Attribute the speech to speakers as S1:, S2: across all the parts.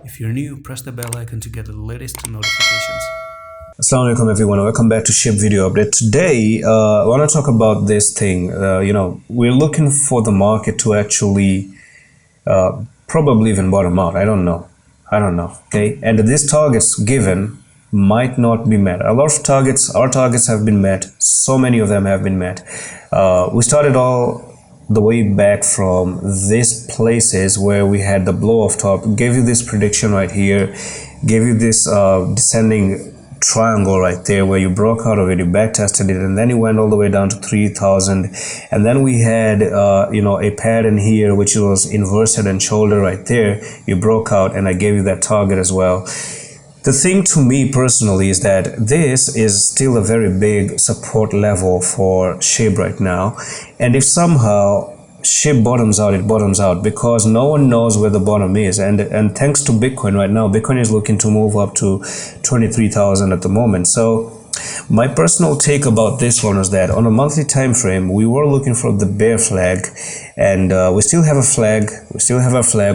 S1: If you're new, press the bell icon to get the latest notifications.
S2: Assalamu alaikum everyone, welcome back to SHIB Video Update. Today, I want to talk about this thing. We're looking for the market to actually probably even bottom out. I don't know. Okay, and these targets given might not be met. A lot of targets, our targets have been met. So many of them have been met. We started all the way back from these places where we had the blow off top, gave you this prediction right here, gave you this descending triangle right there where you broke out of it, you back tested it, and then you went all the way down to 3,000, and then we had a pattern here which was inverse head and shoulder right there. You broke out and I gave you that target as well. The thing to me personally is that this is still a very big support level for SHIB right now, and if somehow SHIB bottoms out, it bottoms out because no one knows where the bottom is, and thanks to Bitcoin right now, Bitcoin is looking to move up to 23,000 at the moment. So my personal take about this one is that on a monthly time frame, we were looking for the bear flag, and we still have a flag,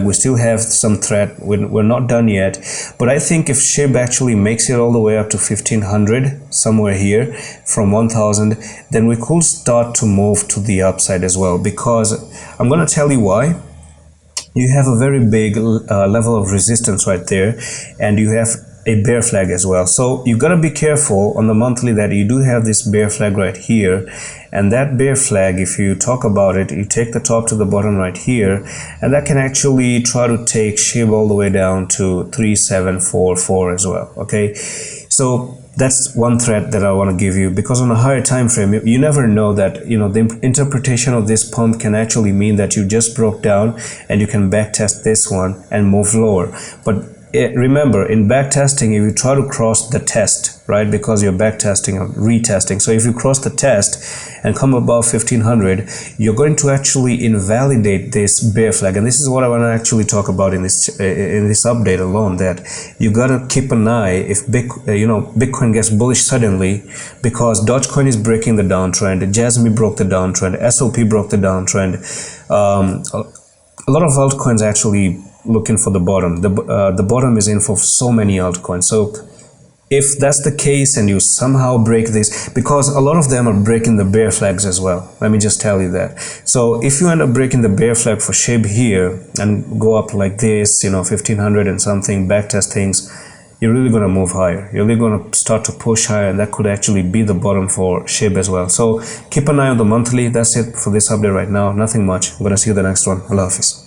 S2: we still have some threat. We're not done yet, but I think if SHIB actually makes it all the way up to 1,500 somewhere here from 1,000, then we could start to move to the upside as well, because I'm going to tell you why. You have a very big level of resistance right there, and you have a bear flag as well. So you got to be careful on the monthly that you do have this bear flag right here, and that bear flag, if you talk about it, you take the top to the bottom right here, and that can actually try to take SHIB all the way down to 3,744 as well. Okay, so that's one threat that I want to give you, because on a higher time frame, you never know that, the interpretation of this pump can actually mean that you just broke down and you can back test this one and move lower. But remember, in back testing, if you try to cross the test, right, because you're back testing or retesting, so if you cross the test and come above 1,500, you're going to actually invalidate this bear flag. And this is what I want to actually talk about in this update alone, that you got to keep an eye if Bitcoin gets bullish suddenly, because Dogecoin is breaking the downtrend, Jasmine broke the downtrend, SLP broke the downtrend. A lot of altcoins actually looking for the bottom. The bottom is in for so many altcoins. So if that's the case and you somehow break this, because a lot of them are breaking the bear flags as well, let me just tell you that. So if you end up breaking the bear flag for SHIB here and go up like this, 1,500 and something, backtest things, you're really going to move higher. You're really going to start to push higher, and that could actually be the bottom for SHIB as well. So keep an eye on the monthly. That's it for this update right now. Nothing much. I'm going to see you in the next one. Allah Hafiz.